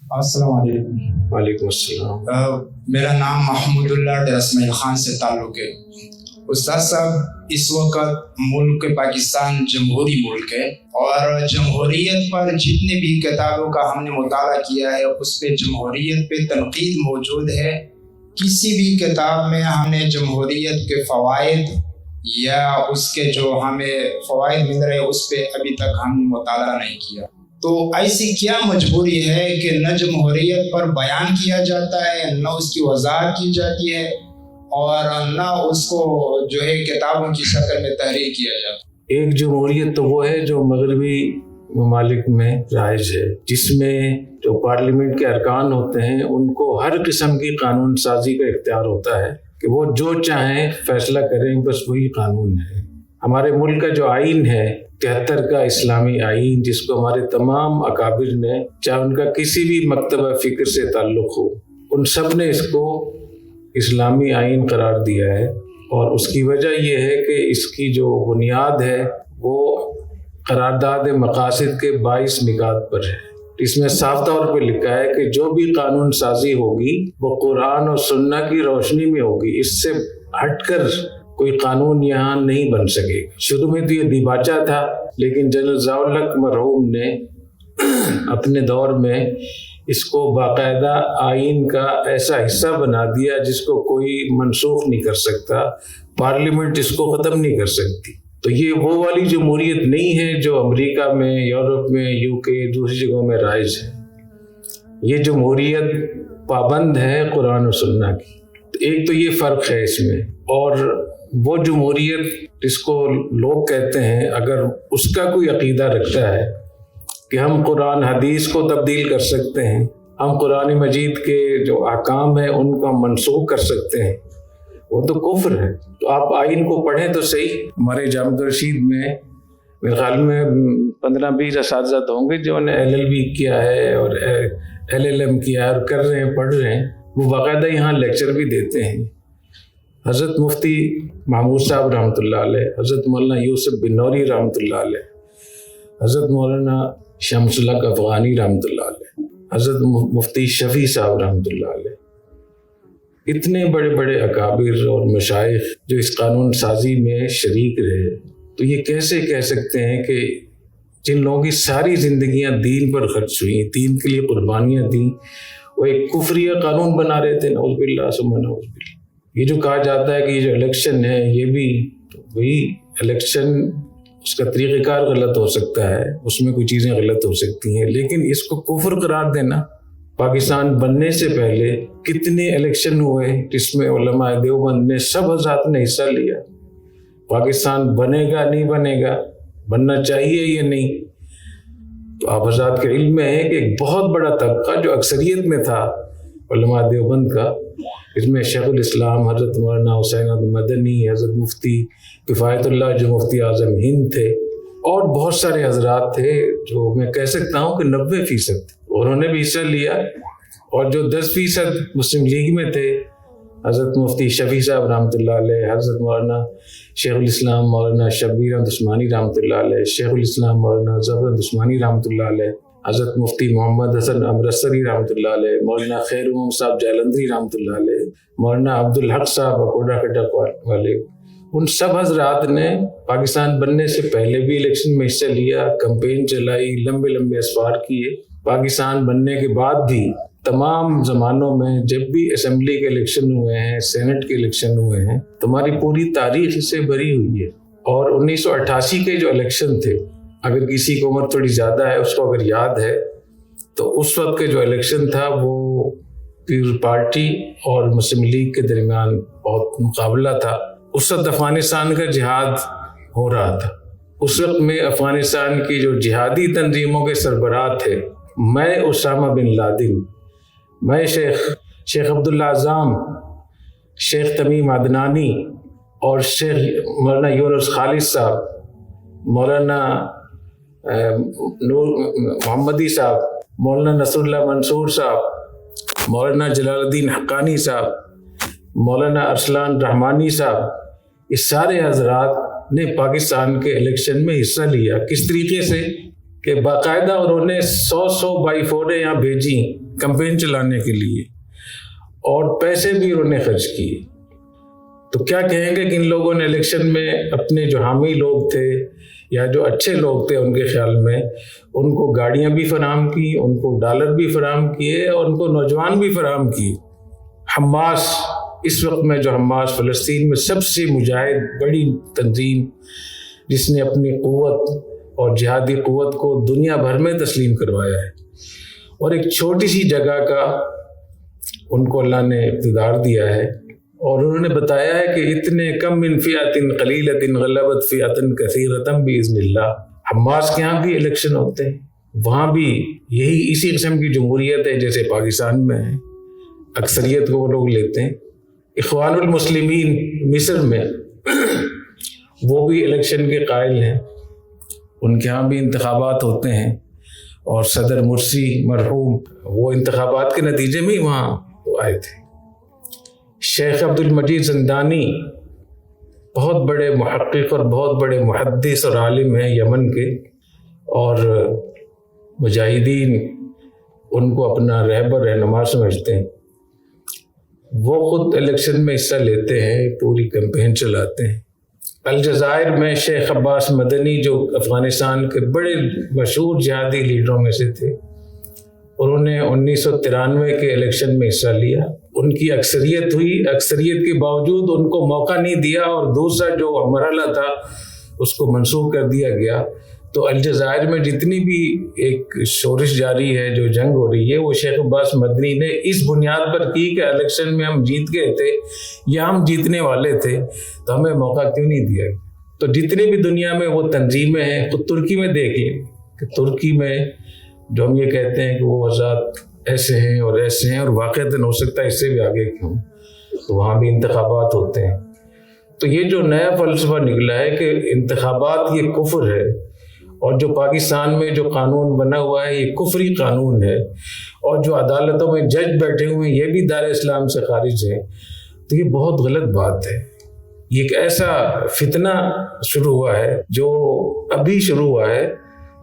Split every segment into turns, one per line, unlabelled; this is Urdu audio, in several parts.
السلام علیکم۔
وعلیکم السلام۔
میرا نام محمود اللہ ڈیر اسماعیل خان سے تعلق ہے۔ استاد صاحب، اس وقت ملک پاکستان جمہوری ملک ہے، اور جمہوریت پر جتنے بھی کتابوں کا ہم نے مطالعہ کیا ہے اس پہ جمہوریت پہ تنقید موجود ہے۔ کسی بھی کتاب میں ہم نے جمہوریت کے فوائد یا اس کے جو ہمیں فوائد مل رہے اس پہ ابھی تک ہم نے مطالعہ نہیں کیا۔ تو ایسی کیا مجبوری ہے کہ نہ جمہوریت پر بیان کیا جاتا ہے، نہ اس کی وضاحت کی جاتی ہے، اور نہ اس کو جو ہے کتابوں کی شکل میں تحریر کیا جاتا ہے؟
ایک جمہوریت تو وہ ہے جو مغربی ممالک میں رائج ہے، جس میں جو پارلیمنٹ کے ارکان ہوتے ہیں ان کو ہر قسم کی قانون سازی کا اختیار ہوتا ہے کہ وہ جو چاہیں فیصلہ کریں، بس وہی قانون ہے۔ ہمارے ملک کا جو آئین ہے 73 کا اسلامی آئین، جس کو ہمارے تمام اکابر نے، چاہے ان کا کسی بھی مکتبہ فکر سے تعلق ہو، ان سب نے اس کو اسلامی آئین قرار دیا ہے، اور اس کی وجہ یہ ہے کہ اس کی جو بنیاد ہے وہ قرارداد مقاصد کے 22 نکات پر ہے۔ اس میں صاف طور پہ لکھا ہے کہ جو بھی قانون سازی ہوگی وہ قرآن اور سنت کی روشنی میں ہوگی، اس سے ہٹ کر کوئی قانون یہاں نہیں بن سکے گا۔ شروع میں تو یہ دیباچہ تھا، لیکن جنرل ضیاء الحق مرحوم نے اپنے دور میں اس کو باقاعدہ آئین کا ایسا حصہ بنا دیا جس کو کوئی منسوخ نہیں کر سکتا، پارلیمنٹ اس کو ختم نہیں کر سکتی۔ تو یہ وہ والی جمہوریت نہیں ہے جو امریکہ میں، یورپ میں، UK دوسری جگہوں میں رائج ہے۔ یہ جمہوریت پابند ہے قرآن و سنت کی۔ ایک تو یہ فرق ہے اس میں، اور وہ جمہوریت جس کو لوگ کہتے ہیں، اگر اس کا کوئی عقیدہ رکھتا ہے کہ ہم قرآن حدیث کو تبدیل کر سکتے ہیں، ہم قرآن مجید کے جو احکام ہیں ان کو ہم منسوخ کر سکتے ہیں، وہ تو کفر ہے۔ تو آپ آئین کو پڑھیں تو صحیح۔ ہمارے جامع الرشید میں میرے خیال میں 15-20 اساتذہ ہوں گے جو نے LLB کیا ہے اور LLM کیا ہے اور کر رہے ہیں، پڑھ رہے ہیں، وہ باقاعدہ یہاں لیکچر بھی دیتے ہیں۔ حضرت مفتی محمود صاحب رحمۃ اللہ علیہ، حضرت مولانا یوسف بن نوری رحمۃ اللہ علیہ، حضرت مولانا شمس الحق افغانی رحمۃ اللہ علیہ، حضرت مفتی شفیع صاحب رحمۃ اللہ علیہ، اتنے بڑے بڑے اکابر اور مشائخ جو اس قانون سازی میں شریک رہے، تو یہ کیسے کہہ سکتے ہیں کہ جن لوگوں کی ساری زندگیاں دین پر خرچ ہوئی، دین کے لیے قربانیاں دیں، وہ ایک کفریہ قانون بنا رہے تھے؟ نعوذ باللہ ثم نعوذ باللہ۔ یہ جو کہا جاتا ہے کہ یہ جو الیکشن ہے، یہ بھی وہی الیکشن، اس کا طریقہ کار غلط ہو سکتا ہے، اس میں کوئی چیزیں غلط ہو سکتی ہیں، لیکن اس کو کفر قرار دینا۔ پاکستان بننے سے پہلے کتنے الیکشن ہوئے جس میں علماء دیوبند نے سب حضرات نے حصہ لیا۔ پاکستان بنے گا نہیں بنے گا، بننا چاہیے یا نہیں، تو آپ حضرات کے علم میں ہے کہ ایک بہت بڑا طبقہ جو اکثریت میں تھا علماء دیوبند کا، اس میں شیخ الاسلام حضرت مولانا حسین احمد مدنی، حضرت مفتی کفایت اللہ جو مفتی اعظم ہند تھے، اور بہت سارے حضرات تھے جو میں کہہ سکتا ہوں کہ 90% انہوں نے بھی حصہ لیا، اور جو 10% مسلم لیگ میں تھے، حضرت مفتی شفیع صاحب رحمۃ اللہ علیہ، حضرت مولانا شیخ الاسلام مولانا شبیر احمد عثمانی رحمۃ اللہ علیہ، شیخ الاسلام مولانا ظفر احمد عثمانی رحمۃ اللہ علیہ، حضرت مفتی محمد حسن امرتسری رحمۃ اللہ علیہ، مولانا خیر محمد صاحب جالندری رحمۃ اللہ علیہ، مولانا عبدالحق صاحب اکوڑا کٹک والے، ان سب حضرات نے پاکستان بننے سے پہلے بھی الیکشن میں حصہ لیا، کمپین چلائی، لمبے لمبے اسفار کیے۔ پاکستان بننے کے بعد بھی تمام زمانوں میں جب بھی اسمبلی کے الیکشن ہوئے ہیں، سینٹ کے الیکشن ہوئے ہیں، تمہاری پوری تاریخ اس سے بھری ہوئی ہے۔ اور 1988 کے جو الیکشن تھے، اگر کسی کو عمر تھوڑی زیادہ ہے اس کو اگر یاد ہے، تو اس وقت کے جو الیکشن تھا وہ پیپلز پارٹی اور مسلم لیگ کے درمیان بہت مقابلہ تھا۔ اس وقت افغانستان کا جہاد ہو رہا تھا۔ اس وقت میں افغانستان کی جو جہادی تنظیموں کے سربراہ تھے، میں اسامہ بن لادن، میں شیخ عبداللہ اعظم، شیخ تمیم عدنانی اور شیخ مولانا یونس خالد صاحب، مولانا نور محمدی صاحب، مولانا نصر اللہ منصور صاحب، مولانا جلال الدین حقانی صاحب، مولانا ارسلان رحمانی صاحب، یہ سارے حضرات نے پاکستان کے الیکشن میں حصہ لیا۔ کس طریقے سے کہ باقاعدہ انہوں نے 100 بائی-4 یہاں بھیجی کمپین چلانے کے لیے، اور پیسے بھی انہوں نے خرچ کیے۔ تو کیا کہیں گے کہ ان لوگوں نے الیکشن میں اپنے جو حامی لوگ تھے یا جو اچھے لوگ تھے ان کے خیال میں، ان کو گاڑیاں بھی فراہم کی، ان کو ڈالر بھی فراہم کیے، اور ان کو نوجوان بھی فراہم کیے۔ حماس، اس وقت میں جو حماس فلسطین میں سب سے مجاہد بڑی تنظیم، جس نے اپنی قوت اور جہادی قوت کو دنیا بھر میں تسلیم کروایا ہے، اور ایک چھوٹی سی جگہ کا ان کو اللہ نے اقتدار دیا ہے، اور انہوں نے بتایا ہے کہ اتنے کم من فئۃ قلیلۃ غلبت فئۃ کثیرۃ باذن اللہ۔ حماس کے یہاں بھی الیکشن ہوتے ہیں، وہاں بھی یہی اسی قسم کی جمہوریت ہے جیسے پاکستان میں ہے، اکثریت کو وہ لوگ لیتے ہیں۔ اخوان المسلمین مصر میں وہ بھی الیکشن کے قائل ہیں، ان کے ہاں بھی انتخابات ہوتے ہیں، اور صدر مرسی مرحوم وہ انتخابات کے نتیجے میں ہی وہاں آئے تھے۔ شیخ عبد المجید زندانی بہت بڑے محقق اور بہت بڑے محدث اور عالم ہیں یمن کے، اور مجاہدین ان کو اپنا رہبر رہنما سمجھتے ہیں۔ وہ خود الیکشن میں حصہ لیتے ہیں، پوری کیمپین چلاتے ہیں۔ الجزائر میں شیخ عباس مدنی جو افغانستان کے بڑے مشہور جہادی لیڈروں میں سے تھے، انہوں نے 1993 کے الیکشن میں حصہ لیا، ان کی اکثریت ہوئی، اکثریت کے باوجود ان کو موقع نہیں دیا، اور دوسرا جو مرحلہ تھا اس کو منسوخ کر دیا گیا۔ تو الجزائر میں جتنی بھی ایک شورش جاری ہے، جو جنگ ہو رہی ہے، وہ شیخ عباس مدنی نے اس بنیاد پر کی کہ الیکشن میں ہم جیت گئے تھے یا ہم جیتنے والے تھے، تو ہمیں موقع کیوں نہیں دیا۔ تو جتنے بھی دنیا میں وہ تنظیمیں ہیں، خود ترکی میں دیکھ لیں کہ ترکی میں جو ہم یہ کہتے ہیں کہ وہ حضرات ایسے ہیں اور ایسے ہیں، اور واقعتاً ہو سکتا ہے اس سے بھی آگے کیوں، تو وہاں بھی انتخابات ہوتے ہیں۔ تو یہ جو نیا فلسفہ نکلا ہے کہ انتخابات یہ کفر ہے، اور جو پاکستان میں جو قانون بنا ہوا ہے یہ کفری قانون ہے، اور جو عدالتوں میں جج بیٹھے ہوئے ہیں یہ بھی دار اسلام سے خارج ہیں، تو یہ بہت غلط بات ہے۔ یہ ایک ایسا فتنہ شروع ہوا ہے جو ابھی شروع ہوا ہے،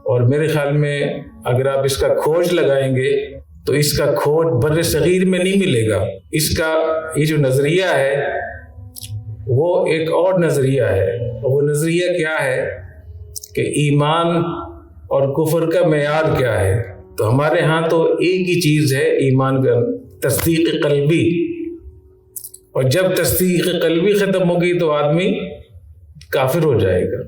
اور میرے خیال میں اگر آپ اس کا کھوج لگائیں گے تو اس کا کھوج بر صغیر میں نہیں ملے گا۔ اس کا یہ جو نظریہ ہے وہ ایک اور نظریہ ہے، اور وہ نظریہ کیا ہے کہ ایمان اور کفر کا معیار کیا ہے۔ تو ہمارے ہاں تو ایک ہی چیز ہے ایمان کا، تصدیق قلبی، اور جب تصدیق قلبی ختم ہوگی تو آدمی کافر ہو جائے گا۔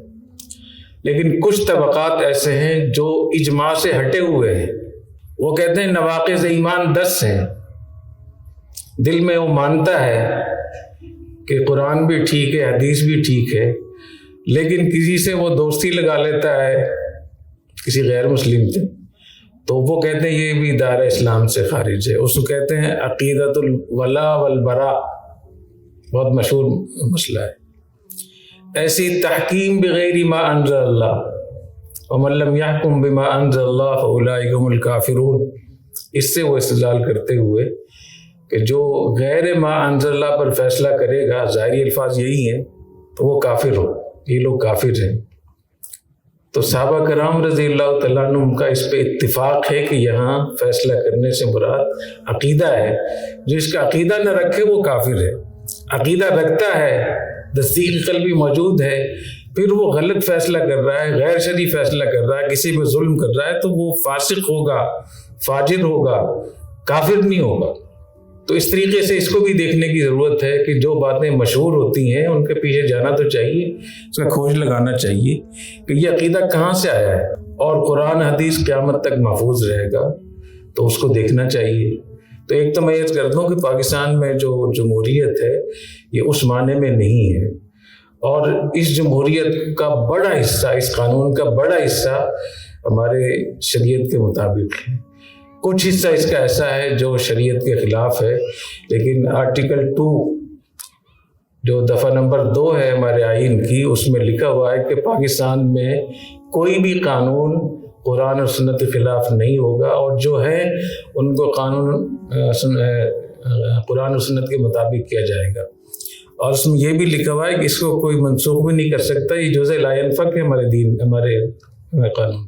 لیکن کچھ طبقات ایسے ہیں جو اجماع سے ہٹے ہوئے ہیں، وہ کہتے ہیں نواقض ایمان 10 ہیں، دل میں وہ مانتا ہے کہ قرآن بھی ٹھیک ہے، حدیث بھی ٹھیک ہے، لیکن کسی سے وہ دوستی لگا لیتا ہے، کسی غیر مسلم سے، تو وہ کہتے ہیں یہ بھی دار اسلام سے خارج ہے۔ اس کو کہتے ہیں عقیدۃ الولاء والبراء، بہت مشہور مسئلہ ہے۔ ایسی تحکیم بغیر ما انزل اللہ ومن لم یحکم بما انزل اللہ فاولئک هم الکافرون، اس سے وہ استدلال کرتے ہوئے کہ جو غیر ما انزل اللہ پر فیصلہ کرے گا، ظاہری الفاظ یہی ہیں، تو وہ کافر ہو، یہ لوگ کافر ہیں۔ تو صحابہ کرام رضی اللہ تعالیٰ عنہ کا اس پہ اتفاق ہے کہ یہاں فیصلہ کرنے سے مراد عقیدہ ہے، جو اس کا عقیدہ نہ رکھے وہ کافر ہے۔ عقیدہ رکھتا ہے، تصدیق قلبی موجود ہے، پھر وہ غلط فیصلہ کر رہا ہے، غیر شرعی فیصلہ کر رہا ہے، کسی پہ ظلم کر رہا ہے، تو وہ فاسق ہوگا، فاجر ہوگا، کافر نہیں ہوگا۔ تو اس طریقے سے اس کو بھی دیکھنے کی ضرورت ہے کہ جو باتیں مشہور ہوتی ہیں ان کے پیچھے جانا تو چاہیے، اس کا کھوج لگانا چاہیے کہ یہ عقیدہ کہاں سے آیا ہے، اور قرآن حدیث قیامت تک محفوظ رہے گا تو اس کو دیکھنا چاہیے۔ تو ایک تو میں یہ کر دوں کہ پاکستان میں جو جمہوریت ہے یہ اس معنی میں نہیں ہے، اور اس جمہوریت کا بڑا حصہ، اس قانون کا بڑا حصہ ہمارے شریعت کے مطابق ہے۔ کچھ حصہ اس کا ایسا ہے جو شریعت کے خلاف ہے، لیکن آرٹیکل 2 جو دفعہ نمبر 2 ہے ہمارے آئین کی، اس میں لکھا ہوا ہے کہ پاکستان میں کوئی بھی قانون قرآن اور سنت کے خلاف نہیں ہوگا، اور جو ہے ان کو قانون قرآن اور سنت کے مطابق کیا جائے گا۔ اور اس میں یہ بھی لکھا ہوا ہے کہ اس کو کوئی منسوخ بھی نہیں کر سکتا، یہ جزء لا ینفک ہے ہمارے دین، ہمارے قانون.